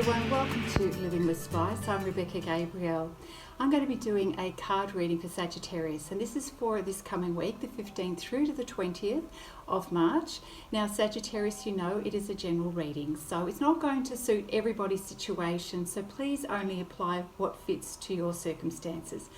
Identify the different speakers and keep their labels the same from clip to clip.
Speaker 1: everyone, welcome to Living with Spice. I'm Rebecca Gabriel. I'm going to be doing a card reading for Sagittarius, and this is for this coming week, the 15th through to the 20th of March. Now Sagittarius, you know, it is a general reading, so it's not going to suit everybody's situation, so please only apply what fits to your circumstances.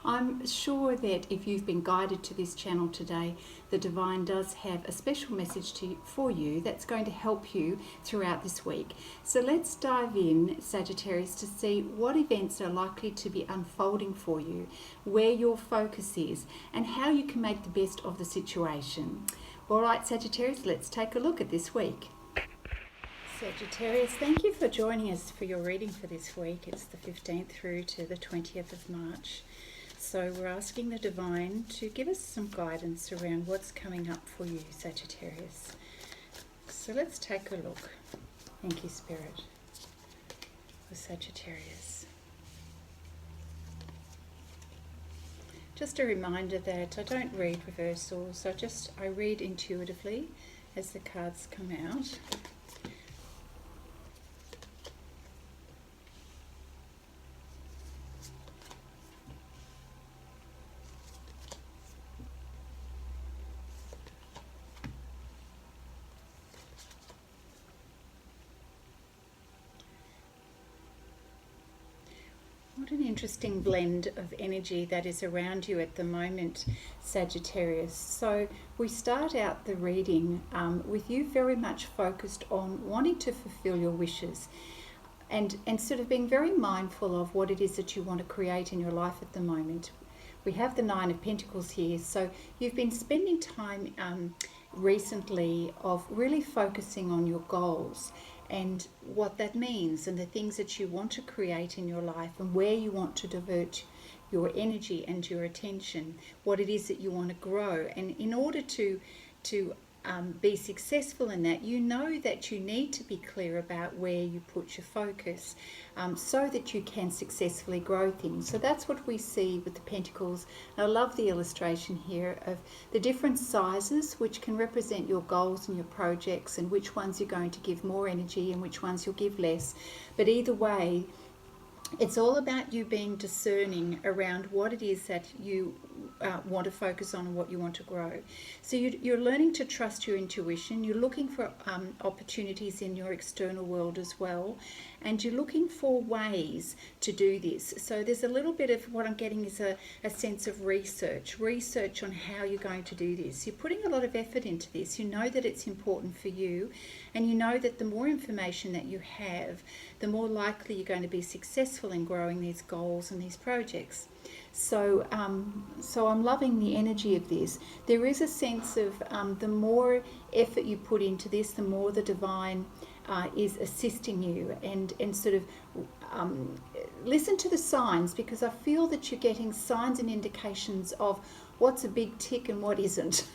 Speaker 1: I'm sure that if you've been guided to this channel today, the Divine does have a special message for you that's going to help you throughout this week. So let's dive in, Sagittarius, to see what events are likely to be unfolding for you, where your focus is, and how you can make the best of the situation. All right, Sagittarius, let's take a look at this week. Sagittarius, thank you for joining us for your reading for this week. It's the 15th through to the 20th of March. So we're asking the Divine to give us some guidance around what's coming up for you, Sagittarius. So let's take a look. Thank you, Spirit, for Sagittarius. Just a reminder that I don't read reversals, I read intuitively as the cards come out. What an interesting blend of energy that is around you at the moment, Sagittarius. So we start out the reading with you very much focused on wanting to fulfill your wishes and sort of being very mindful of what it is that you want to create in your life at the moment. We have the Nine of Pentacles here, so you've been spending time recently of really focusing on your goals and what that means and the things that you want to create in your life and where you want to divert your energy and your attention, what it is that you want to grow. And in order to be successful in that, you know that you need to be clear about where you put your focus so that you can successfully grow things. So that's what we see with the Pentacles. And I love the illustration here of the different sizes which can represent your goals and your projects and which ones you're going to give more energy and which ones you'll give less. But either way, it's all about you being discerning around what it is that you want to focus on and what you want to grow. So you're learning to trust your intuition. You're looking for opportunities in your external world as well. And you're looking for ways to do this. So there's a little bit of what I'm getting is a sense of research on how you're going to do this. You're putting a lot of effort into this. You know that it's important for you. And you know that the more information that you have, the more likely you're going to be successful in growing these goals and these projects. So I'm loving the energy of this. There is a sense of the more effort you put into this, the more the Divine is assisting you, and sort of listen to the signs, because I feel that you're getting signs and indications of what's a big tick and what isn't.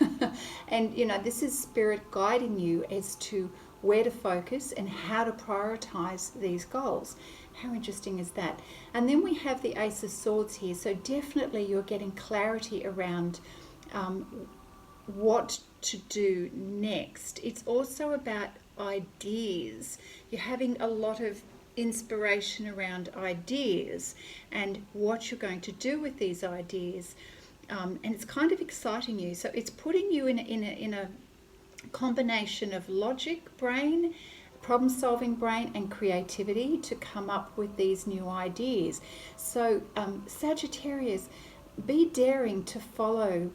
Speaker 1: And you know, this is Spirit guiding you as to where to focus and how to prioritize these goals. How interesting is that? And then we have the Ace of Swords here. So definitely you're getting clarity around what to do next. It's also about ideas. You're having a lot of inspiration around ideas and what you're going to do with these ideas. And it's kind of exciting you. So it's putting you in a combination of logic, brain, problem-solving brain, and creativity to come up with these new ideas. So Sagittarius, be daring to follow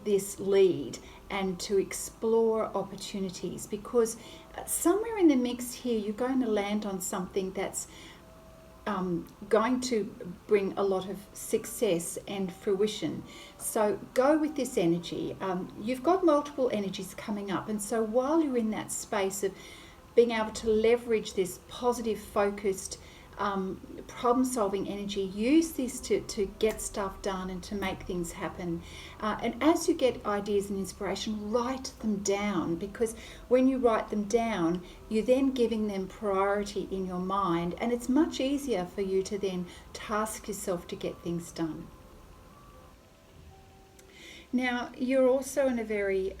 Speaker 1: this lead and to explore opportunities, because somewhere in the mix here you're going to land on something that's going to bring a lot of success and fruition. So go with this energy. You've got multiple energies coming up, and so while you're in that space of being able to leverage this positive, focused, problem-solving energy, use this to get stuff done and to make things happen. And as you get ideas and inspiration, write them down, because when you write them down, you're then giving them priority in your mind, and it's much easier for you to then task yourself to get things done. Now, you're also in a very,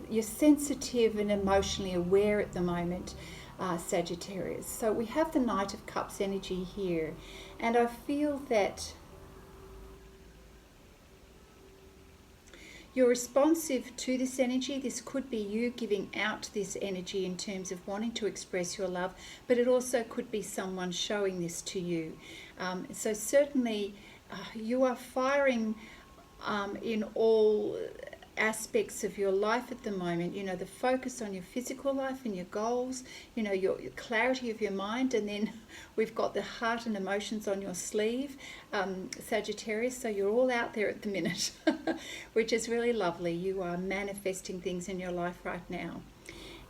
Speaker 1: you're sensitive and emotionally aware at the moment. Sagittarius. So we have the Knight of Cups energy here, and I feel that you're responsive to this energy. This could be you giving out this energy in terms of wanting to express your love, but it also could be someone showing this to you. So certainly you are firing in all aspects of your life at the moment. You know, the focus on your physical life and your goals, you know, your clarity of your mind, and then we've got the heart and emotions on your sleeve, Sagittarius. So you're all out there at the minute, which is really lovely. You are manifesting things in your life right now.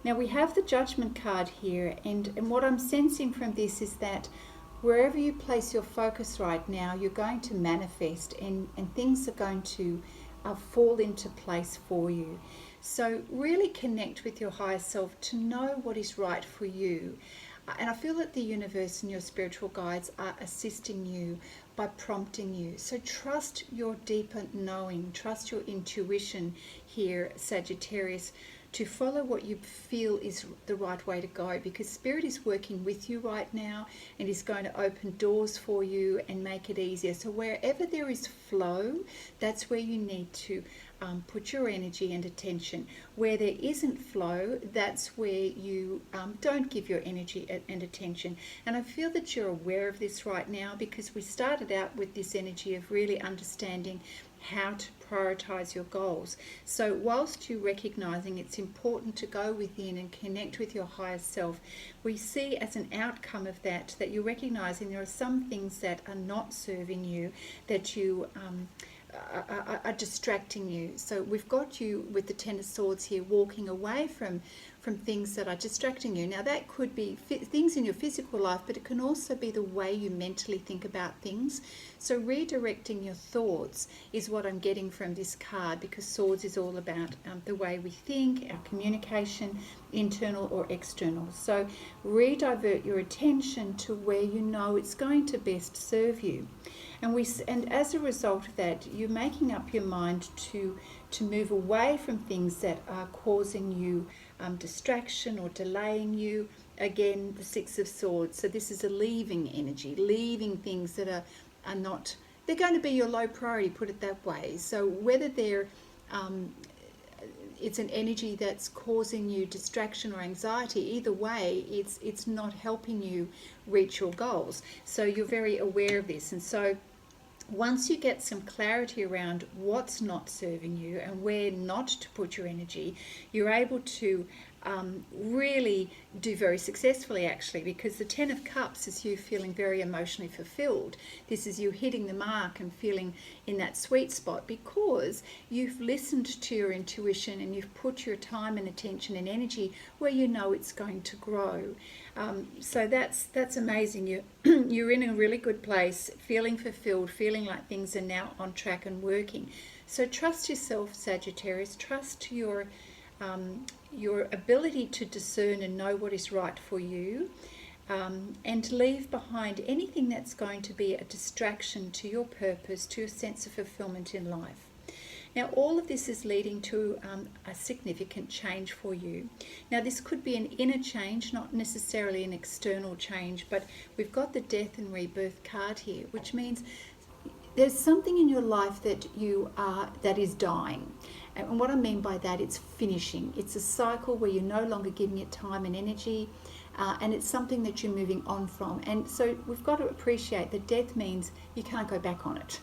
Speaker 1: Now we have the Judgment card here, and what I'm sensing from this is that wherever you place your focus right now, you're going to manifest, and things are going to fall into place for you. So really connect with your higher self to know what is right for you. And I feel that the universe and your spiritual guides are assisting you by prompting you. So trust your deeper knowing, trust your intuition here, Sagittarius, to follow what you feel is the right way to go, because Spirit is working with you right now and is going to open doors for you and make it easier. So wherever there is flow, that's where you need to put your energy and attention. Where there isn't flow, that's where you don't give your energy and attention. And I feel that you're aware of this right now, because we started out with this energy of really understanding how to prioritize your goals. So whilst you're recognizing it's important to go within and connect with your higher self, we see as an outcome of that you're recognizing there are some things that are not serving you, that you are distracting you. So we've got you with the Ten of Swords here, walking away from things that are distracting you. Now that could be things in your physical life, but it can also be the way you mentally think about things. So redirecting your thoughts is what I'm getting from this card, because Swords is all about the way we think, our communication, internal or external. So redivert your attention to where you know it's going to best serve you. And as a result of that, you're making up your mind to move away from things that are causing you distraction or delaying you. Again, the Six of Swords. So this is a leaving energy, leaving things that are not, they're going to be your low priority, put it that way. So whether they're it's an energy that's causing you distraction or anxiety, either way, it's not helping you reach your goals. So you're very aware of this. And so once you get some clarity around what's not serving you and where not to put your energy, you're able to really do very successfully, actually, because the Ten of Cups is you feeling very emotionally fulfilled. This is you hitting the mark and feeling in that sweet spot because you've listened to your intuition and you've put your time and attention and energy where you know it's going to grow. So that's amazing. You're in a really good place, feeling fulfilled, feeling like things are now on track and working. So trust yourself, Sagittarius. Trust your ability to discern and know what is right for you, and leave behind anything that's going to be a distraction to your purpose, to your sense of fulfillment in life. Now, all of this is leading to a significant change for you. Now, this could be an inner change, not necessarily an external change, but we've got the Death and Rebirth card here, which means there's something in your life that is dying. And what I mean by that, it's finishing. It's a cycle where you're no longer giving it time and energy, and it's something that you're moving on from. And so we've got to appreciate that death means you can't go back on it.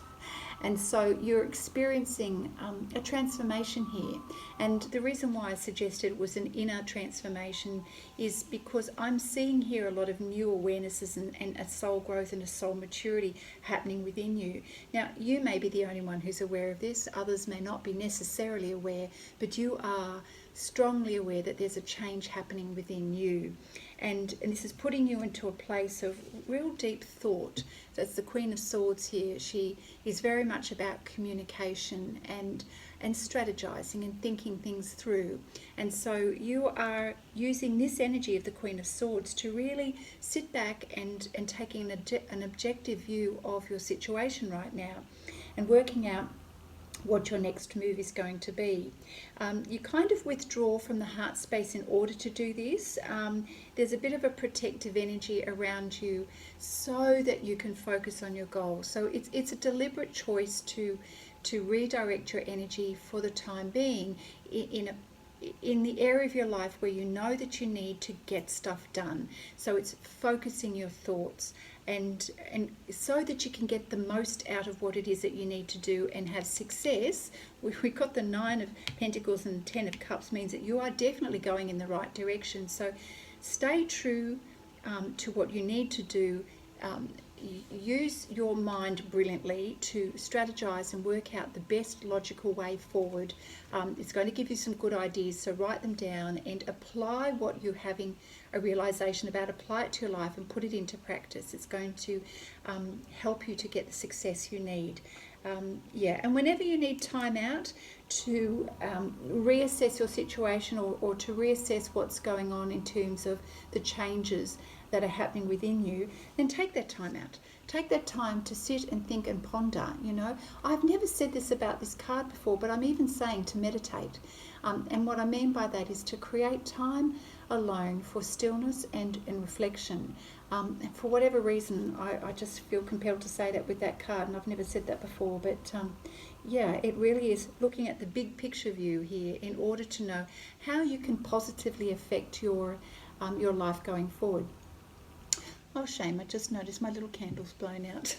Speaker 1: And so you're experiencing a transformation here. And the reason why I suggested it was an inner transformation is because I'm seeing here a lot of new awarenesses and a soul growth and a soul maturity happening within you. Now, you may be the only one who's aware of this. Others may not be necessarily aware, but you are strongly aware that there's a change happening within you. And this is putting you into a place of real deep thought. That's the Queen of Swords here. She is very much about communication and strategizing and thinking things through. And so you are using this energy of the Queen of Swords to really sit back and taking an objective view of your situation right now and working out what your next move is going to be. You kind of withdraw from the heart space in order to do this. There's a bit of a protective energy around you so that you can focus on your goal. So it's a deliberate choice to redirect your energy for the time being in the area of your life where you know that you need to get stuff done. So it's focusing your thoughts and so that you can get the most out of what it is that you need to do and have success. We've got the 9 of Pentacles and 10 of Cups, means that you are definitely going in the right direction. So stay true to what you need to do. Use your mind brilliantly to strategize and work out the best logical way forward. It's going to give you some good ideas, so write them down and apply what you're having a realization about. Apply it to your life and put it into practice. It's going to help you to get the success you need. And whenever you need time out to reassess your situation or to reassess what's going on in terms of the changes that are happening within you, then take that time out. Take that time to sit and think and ponder. You know, I've never said this about this card before, but I'm even saying to meditate. And what I mean by that is to create time alone for stillness and reflection. And for whatever reason, I just feel compelled to say that with that card, and I've never said that before, but it really is looking at the big picture view here in order to know how you can positively affect your life going forward. Oh, shame, I just noticed my little candle's blown out.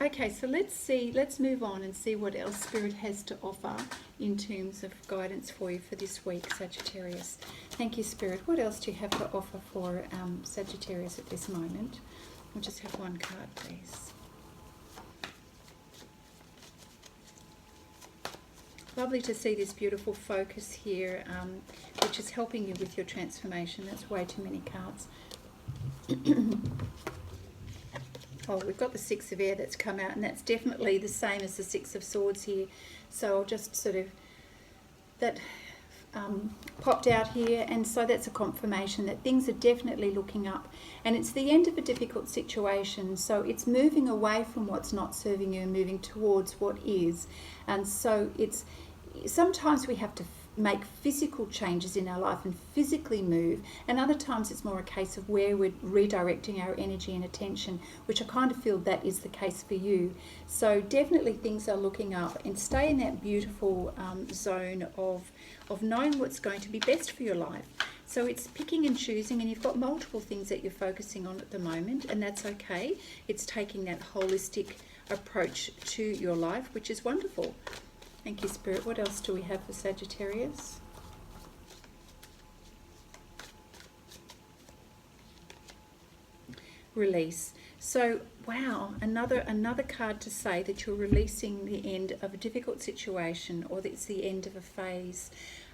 Speaker 1: Okay, so let's move on and see what else Spirit has to offer in terms of guidance for you for this week, Sagittarius. Thank you, Spirit. What else do you have to offer for Sagittarius at this moment? We'll just have one card, please. Lovely to see this beautiful focus here, which is helping you with your transformation. That's way too many cards. Oh, we've got the 6 of air that's come out, and that's definitely the same as the 6 of swords here. So I'll just sort of, that popped out here, and so that's a confirmation that things are definitely looking up, and it's the end of a difficult situation. So it's moving away from what's not serving you and moving towards what is. And so it's, sometimes we have to make physical changes in our life and physically move, and other times it's more a case of where we're redirecting our energy and attention, which I kind of feel that is the case for you. So definitely things are looking up, and stay in that beautiful zone of knowing what's going to be best for your life. So it's picking and choosing, and you've got multiple things that you're focusing on at the moment, and that's okay. It's taking that holistic approach to your life, which is wonderful. Thank you, Spirit. What else do we have for Sagittarius? Release. So, wow, another card to say that you're releasing the end of a difficult situation, or that it's the end of a phase.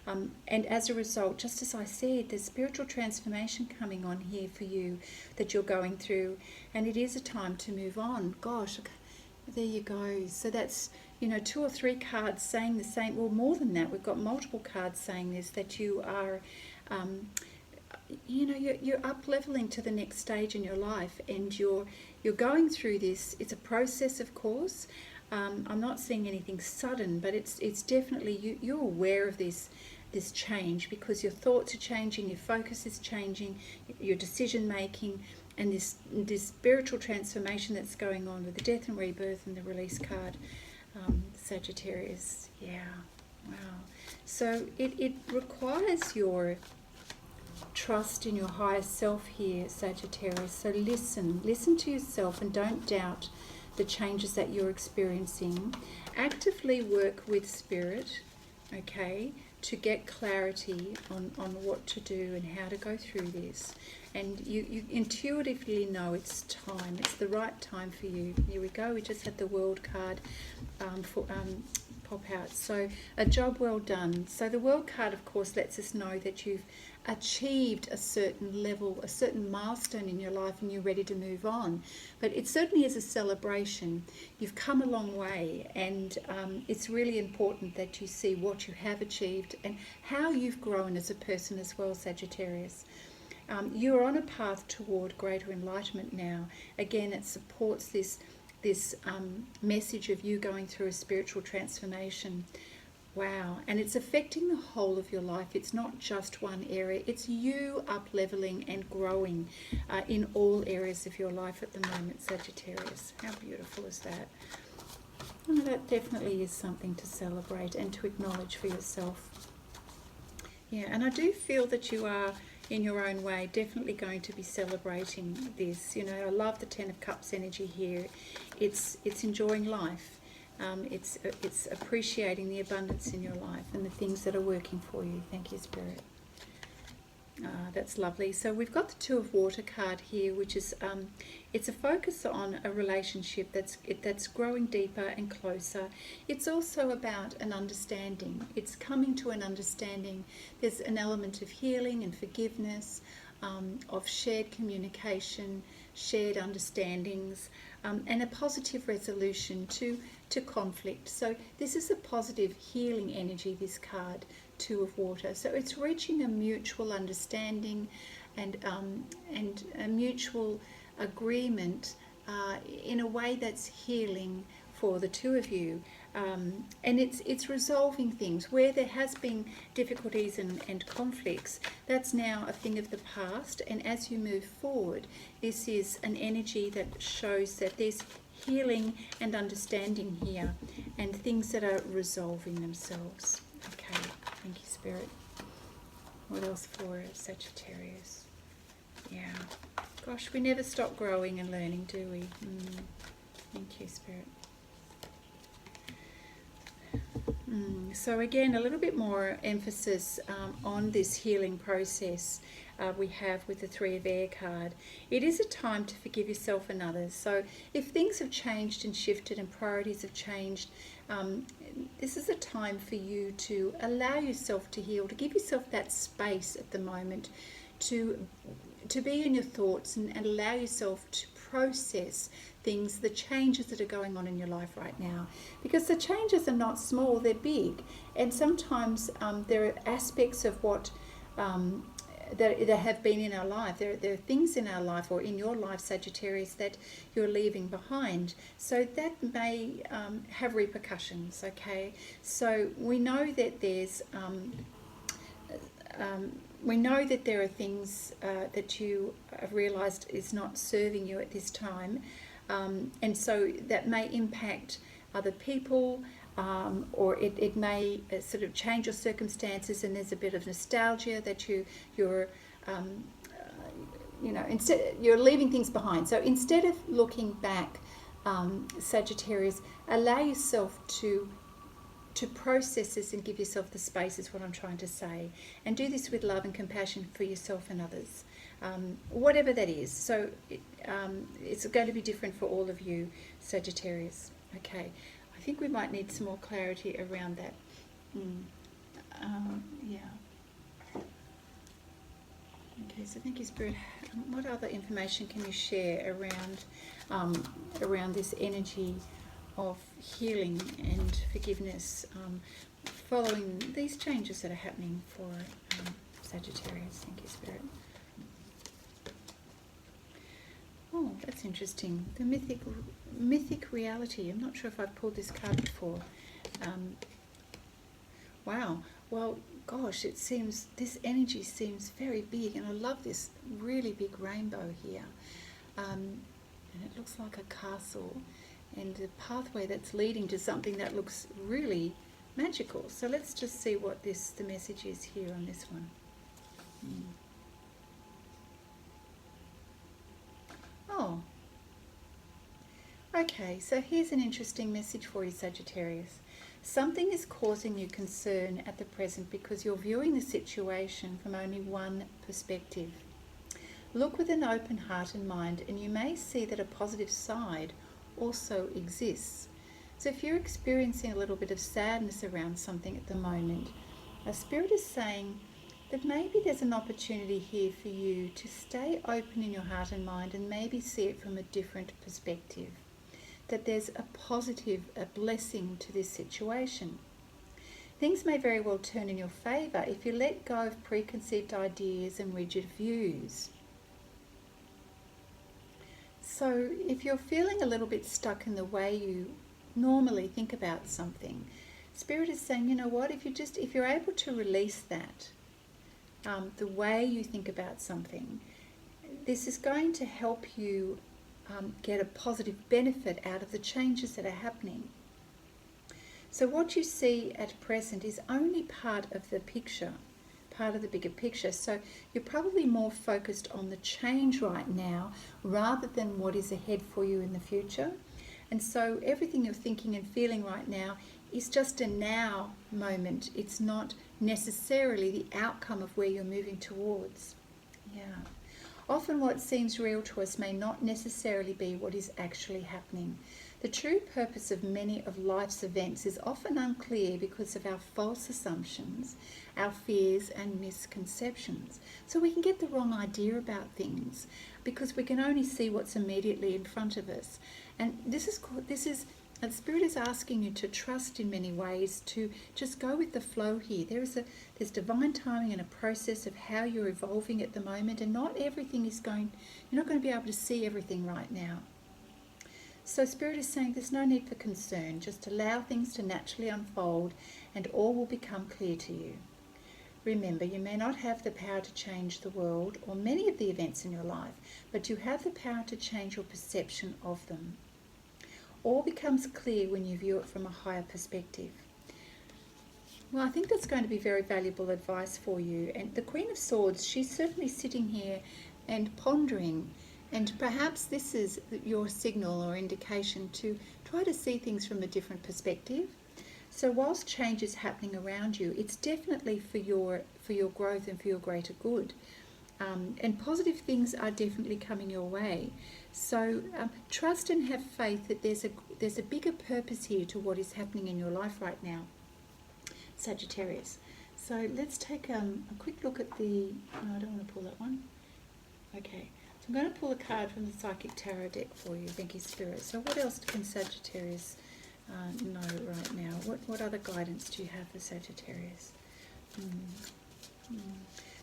Speaker 1: And as a result, just as I said, there's spiritual transformation coming on here for you that you're going through, and it is a time to move on. Gosh, there you go. So that's, 2 or 3 cards saying the same, well, more than that. We've got multiple cards saying this, that you are, you're up-leveling to the next stage in your life, and you're going through this. It's a process, of course. I'm not seeing anything sudden, but it's definitely, you're aware of this change, because your thoughts are changing, your focus is changing, your decision-making, and this spiritual transformation that's going on with the death and rebirth and the release card. Sagittarius, yeah, wow. So it requires your trust in your higher self here, Sagittarius. So listen to yourself, and don't doubt the changes that you're experiencing. Actively work with Spirit, okay, to get clarity on what to do and how to go through this. And you intuitively know it's time. It's the right time for you. Here we go. We just had the World card pop out. So a job well done. So the World card, of course, lets us know that you've achieved a certain level, a certain milestone in your life, and you're ready to move on. But it certainly is a celebration. You've come a long way, and it's really important that you see what you have achieved and how you've grown as a person as well, Sagittarius. You're on a path toward greater enlightenment now. Again, it supports this this message of you going through a spiritual transformation. Wow. And it's affecting the whole of your life. It's not just one area. It's you up-leveling and growing in all areas of your life at the moment, Sagittarius. How beautiful is that? Oh, that definitely is something to celebrate and to acknowledge for yourself. Yeah, and I do feel that you are, in your own way, definitely going to be celebrating this. You know, I love the Ten of Cups energy here. It's enjoying life. It's appreciating the abundance in your life and the things that are working for you. Thank you, Spirit. That's lovely. So we've got the Two of Water card here, which is it's a focus on a relationship that's growing deeper and closer. It's also about an understanding. It's coming to an understanding. There's an element of healing and forgiveness, of shared communication, shared understandings, and a positive resolution to conflict. So this is a positive healing energy, this card, Two of Water. So it's reaching a mutual understanding and a mutual agreement in a way that's healing for the two of you. And it's resolving things where there has been difficulties and conflicts. That's now a thing of the past, and as you move forward, this is an energy that shows that there's healing and understanding here and things that are resolving themselves. Okay, thank you, Spirit. What else for Sagittarius? Yeah, gosh, we never stop growing and learning, do we? Thank you, Spirit. So again, a little bit more emphasis on this healing process we have with the Three of Air card. It is a time to forgive yourself and others. So if things have changed and shifted and priorities have changed, this is a time for you to allow yourself to heal, to give yourself that space at the moment to be in your thoughts and allow yourself to process things, the changes that are going on in your life right now. Because the changes are not small, they're big. And sometimes there are aspects of what that have been in our life. There are things in our life or in your life, Sagittarius, that you're leaving behind. So that may have repercussions, okay? So we know that there's we know that there are things that you have realised is not serving you at this time, and so that may impact other people, or it may sort of change your circumstances, and there's a bit of nostalgia that you're instead you're leaving things behind. So instead of looking back, Sagittarius, allow yourself to process this and give yourself the space is what I'm trying to say. And do this with love and compassion for yourself and others, whatever that is. So it's going to be different for all of you, Sagittarius. Okay, I think we might need some more clarity around that. Yeah. Okay, so thank you, Spirit. What other information can you share around this energy of healing and forgiveness following these changes that are happening for Sagittarius? Thank you, Spirit. Oh, that's interesting. The mythic reality. I'm not sure if I've pulled this card before. Wow. Well, gosh, it seems this energy seems very big, and I love this really big rainbow here. And it looks like a castle, and a pathway that's leading to something that looks really magical. So let's just see what the message is here on this one. Oh, okay, so here's an interesting message for you, Sagittarius. Something is causing you concern at the present because you're viewing the situation from only one perspective. Look with an open heart and mind, and you may see that a positive side also exists. So if you're experiencing a little bit of sadness around something at the moment, a Spirit is saying that maybe there's an opportunity here for you to stay open in your heart and mind and maybe see it from a different perspective. That there's a positive, a blessing to this situation. Things may very well turn in your favour if you let go of preconceived ideas and rigid views. So if you're feeling a little bit stuck in the way you normally think about something, Spirit is saying, you know what, if you're able to release that, the way you think about something, this is going to help you get a positive benefit out of the changes that are happening. So what you see at present is only part of the picture, part of the bigger picture. So you're probably more focused on the change right now rather than what is ahead for you in the future. And so everything you're thinking and feeling right now is just a now moment. It's not necessarily the outcome of where you're moving towards. Yeah. Often what seems real to us may not necessarily be what is actually happening. The true purpose of many of life's events is often unclear because of our false assumptions, our fears and misconceptions. So we can get the wrong idea about things because we can only see what's immediately in front of us. And and Spirit is asking you to trust in many ways, to just go with the flow here. There's divine timing and a process of how you're evolving at the moment, and not everything you're not going to be able to see everything right now. So Spirit is saying there's no need for concern. Just allow things to naturally unfold and all will become clear to you. Remember, you may not have the power to change the world or many of the events in your life, but you have the power to change your perception of them. All becomes clear when you view it from a higher perspective. Well, I think that's going to be very valuable advice for you. And the Queen of Swords, she's certainly sitting here and pondering. And perhaps this is your signal or indication to try to see things from a different perspective. So whilst change is happening around you, it's definitely for your growth and for your greater good. And positive things are definitely coming your way. So trust and have faith that there's a bigger purpose here to what is happening in your life right now, Sagittarius. So let's take a quick look at no, I don't want to pull that one. Okay, so I'm going to pull a card from the Psychic Tarot deck for you. Thank you, Spirit. So what else can Sagittarius know right now? What other guidance do you have for Sagittarius?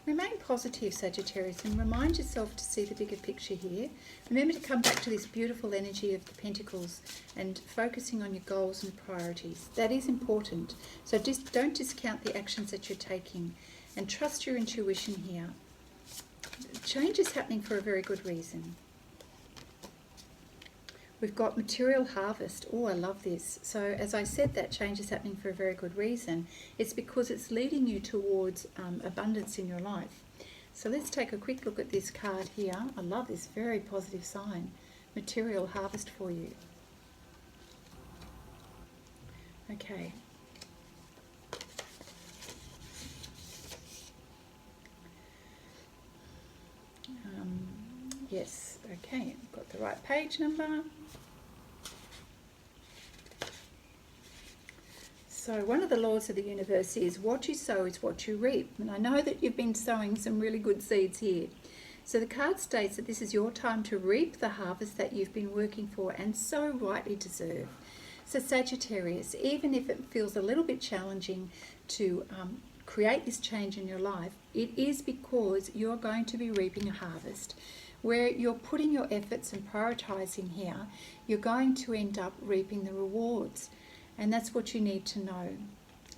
Speaker 1: Remain positive, Sagittarius, and remind yourself to see the bigger picture here. Remember to come back to this beautiful energy of the Pentacles and focusing on your goals and priorities. That is important. So just don't discount the actions that you're taking and trust your intuition here. Change is happening for a very good reason. We've got material harvest. Oh, I love this. So as I said, that change is happening for a very good reason. It's because it's leading you towards abundance in your life. So let's take a quick look at this card here. I love this, very positive sign. Material harvest for you. Okay. Yes, okay, I've got the right page number. So one of the laws of the universe is what you sow is what you reap. And I know that you've been sowing some really good seeds here. So the card states that this is your time to reap the harvest that you've been working for and so rightly deserve. So Sagittarius, even if it feels a little bit challenging to create this change in your life, it is because you're going to be reaping a harvest. Where you're putting your efforts and prioritizing here, you're going to end up reaping the rewards. And that's what you need to know.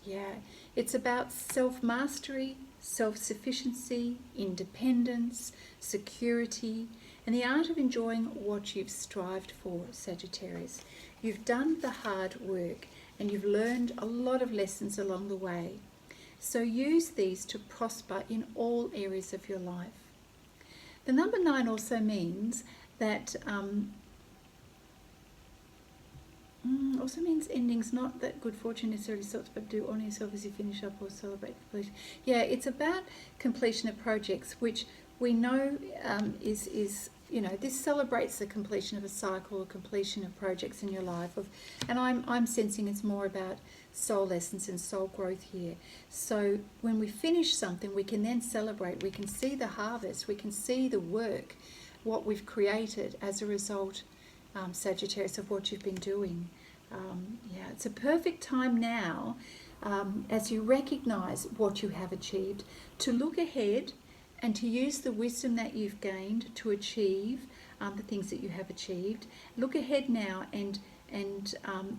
Speaker 1: Yeah, it's about self-mastery, self-sufficiency, independence, security, and the art of enjoying what you've strived for, Sagittarius. You've done the hard work and you've learned a lot of lessons along the way. So use these to prosper in all areas of your life. The number 9 also means that also means endings, not that good fortune necessarily sorts, but do honour yourself as you finish up or celebrate completion. Yeah, it's about completion of projects, which we know is this celebrates the completion of a cycle or completion of projects in your life. And I'm sensing it's more about soul lessons and soul growth here. So when we finish something, we can then celebrate. We can see the harvest. We can see the work, what we've created as a result, Sagittarius, of what you've been doing. It's a perfect time now, as you recognise what you have achieved, to look ahead and to use the wisdom that you've gained to achieve the things that you have achieved. Look ahead now and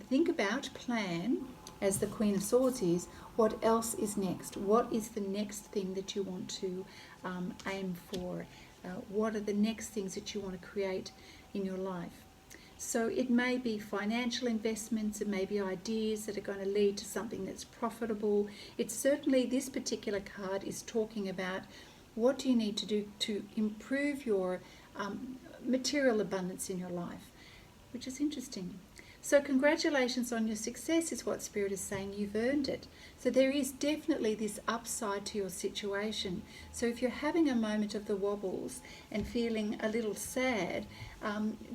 Speaker 1: think about, plan, as the Queen of Swords is, what else is next? What is the next thing that you want to aim for? What are the next things that you want to create in your life? So it may be financial investments, it may be ideas that are going to lead to something that's profitable. It's certainly, this particular card is talking about what do you need to do to improve your material abundance in your life, which is interesting. So congratulations on your success is what Spirit is saying. You've earned it. So there is definitely this upside to your situation. So if you're having a moment of the wobbles and feeling a little sad,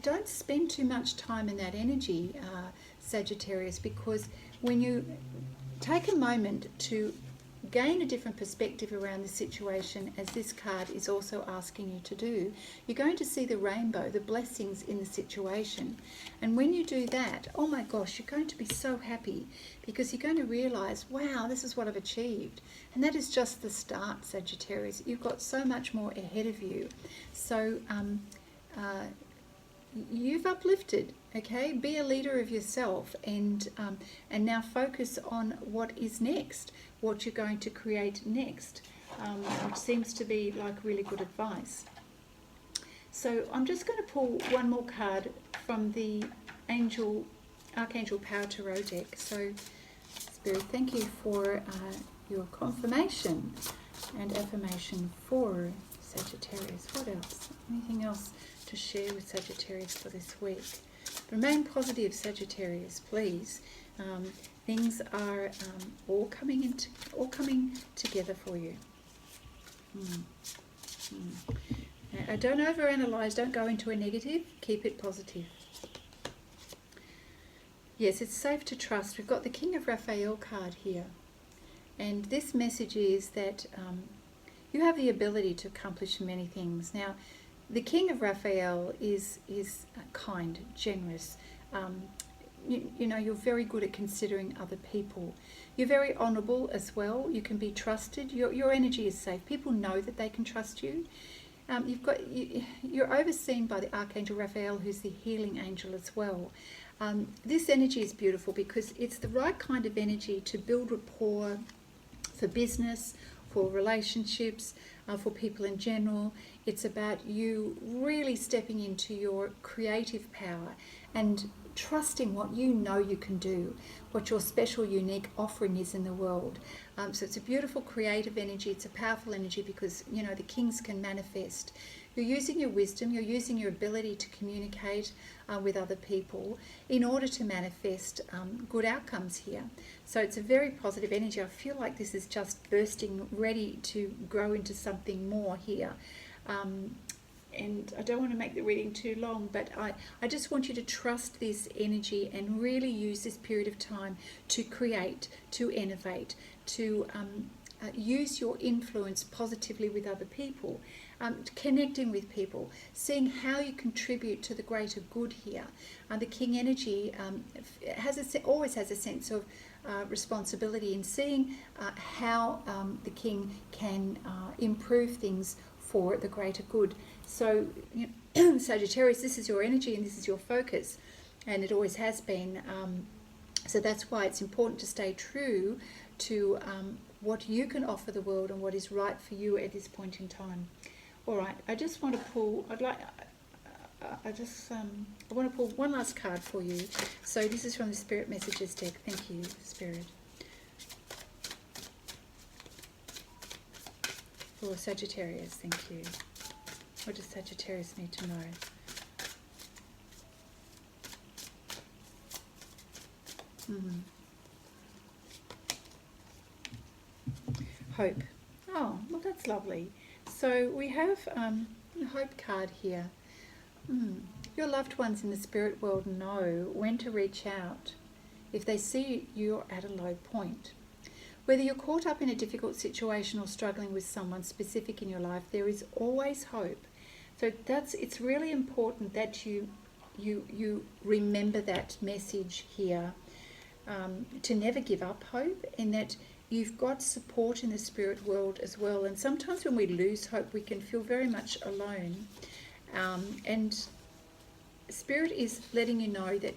Speaker 1: don't spend too much time in that energy, Sagittarius, because when you take a moment to gain a different perspective around the situation, as this card is also asking you to do, you're going to see the rainbow, the blessings in the situation. And when you do that, oh my gosh, you're going to be so happy, because you're going to realize, wow, this is what I've achieved. And that is just the start, Sagittarius. You've got so much more ahead of you. So you've uplifted, okay? Be a leader of yourself, and now focus on what is next, what you're going to create next, which seems to be like really good advice. So I'm just going to pull one more card from the Archangel Power Tarot deck. So Spirit, thank you for your confirmation and affirmation for Sagittarius. What else? Anything else to share with Sagittarius for this week? Remain positive, Sagittarius, please. Things are all coming together for you. Don't overanalyze. Don't go into a negative. Keep it positive. Yes, it's safe to trust. We've got the King of Raphael card here, and this message is that you have the ability to accomplish many things. Now, the King of Raphael is kind, generous. You know, you're very good at considering other people. You're very honourable as well. You can be trusted. Your energy is safe. People know that they can trust you. You're overseen by the Archangel Raphael, who's the healing angel as well. This energy is beautiful because it's the right kind of energy to build rapport for business, for relationships, for people in general. It's about you really stepping into your creative power and trusting what you know you can do, what your special, unique offering is in the world. So it's a beautiful creative energy. It's a powerful energy because, you know, the kings can manifest. You're using your wisdom, you're using your ability to communicate with other people in order to manifest good outcomes here. So it's a very positive energy. I feel like this is just bursting, ready to grow into something more here. And I don't want to make the reading too long, but I just want you to trust this energy and really use this period of time to create, to innovate, to use your influence positively with other people, connecting with people, seeing how you contribute to the greater good here. The King energy always has a sense of responsibility in seeing how the King can improve things for the greater good. So, you know, Sagittarius, this is your energy and this is your focus, and it always has been. So that's why it's important to stay true to what you can offer the world and what is right for you at this point in time. All right, I just want to pull. I want to pull one last card for you. So this is from the Spirit Messages deck. Thank you, Spirit. For Sagittarius, thank you. What does Sagittarius need to know? Hope. Oh, well, that's lovely. So we have a hope card here. Your loved ones in the spirit world know when to reach out if they see you're at a low point. Whether you're caught up in a difficult situation or struggling with someone specific in your life, there is always hope. So it's really important that you remember that message here, to never give up hope, and that you've got support in the spirit world as well. And sometimes when we lose hope, we can feel very much alone. And Spirit is letting you know that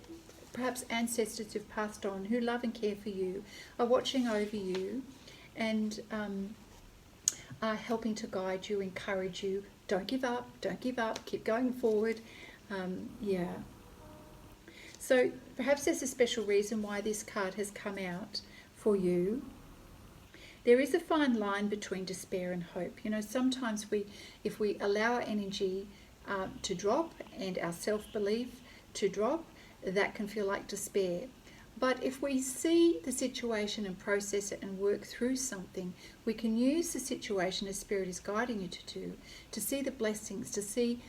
Speaker 1: perhaps ancestors who've passed on, who love and care for you, are watching over you and are helping to guide you, encourage you. Don't give up, keep going forward. Yeah. So perhaps there's a special reason why this card has come out for you. There is a fine line between despair and hope. You know, sometimes if we allow our energy to drop and our self-belief to drop, that can feel like despair. But if we see the situation and process it and work through something, we can use the situation as Spirit is guiding you to do, to see the blessings, to see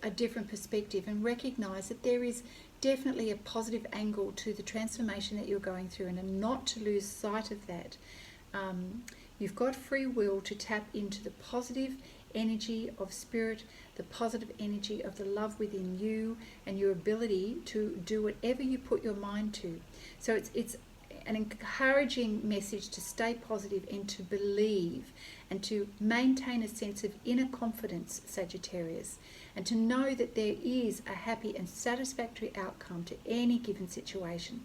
Speaker 1: a different perspective and recognize that there is definitely a positive angle to the transformation that you're going through, and not to lose sight of that. You've got free will to tap into the positive energy of Spirit, the positive energy of the love within you, and your ability to do whatever you put your mind to. So it's an encouraging message to stay positive and to believe and to maintain a sense of inner confidence, Sagittarius, and to know that there is a happy and satisfactory outcome to any given situation.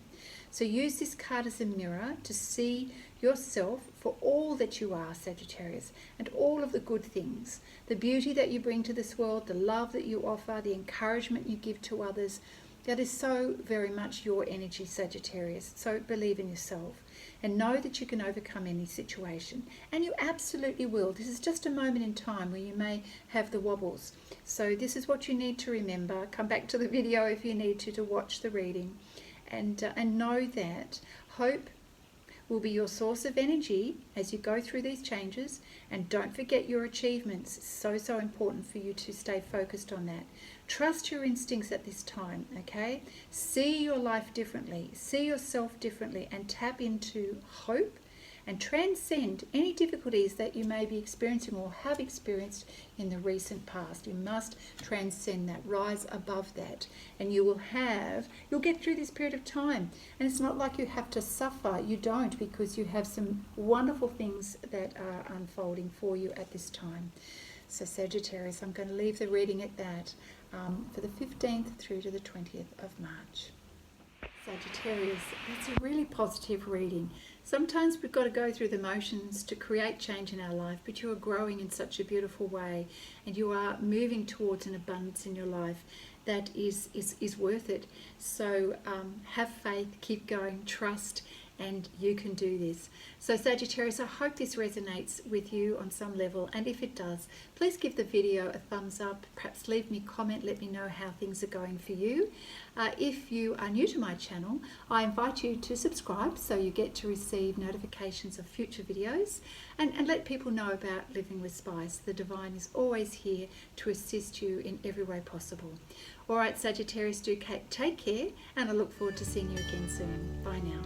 Speaker 1: So use this card as a mirror to see yourself for all that you are, Sagittarius, and all of the good things, the beauty that you bring to this world, the love that you offer, the encouragement you give to others. That is so very much your energy, Sagittarius. So believe in yourself and know that you can overcome any situation. And you absolutely will. This is just a moment in time where you may have the wobbles. So this is what you need to remember. Come back to the video if you need to watch the reading. And know that hope will be your source of energy as you go through these changes. And don't forget your achievements. It's so important for you to stay focused on that. Trust your instincts at this time, okay? See your life differently, see yourself differently, and tap into hope and transcend any difficulties that you may be experiencing or have experienced in the recent past. You must transcend that, rise above that, and you'll get through this period of time. And it's not like you have to suffer. You don't, because you have some wonderful things that are unfolding for you at this time. So Sagittarius, I'm going to leave the reading at that for the 15th through to the 20th of March. Sagittarius, that's a really positive reading. Sometimes we've got to go through the motions to create change in our life, but you are growing in such a beautiful way, and you are moving towards an abundance in your life that is worth it. So have faith, keep going, trust, and you can do this. So Sagittarius, I hope this resonates with you on some level, and if it does, please give the video a thumbs up, perhaps leave me a comment, let me know how things are going for you. If you are new to my channel, I invite you to subscribe so you get to receive notifications of future videos, and let people know about Living with Spice. The Divine is always here to assist you in every way possible. All right, Sagittarius, do take care, and I look forward to seeing you again soon. Bye now.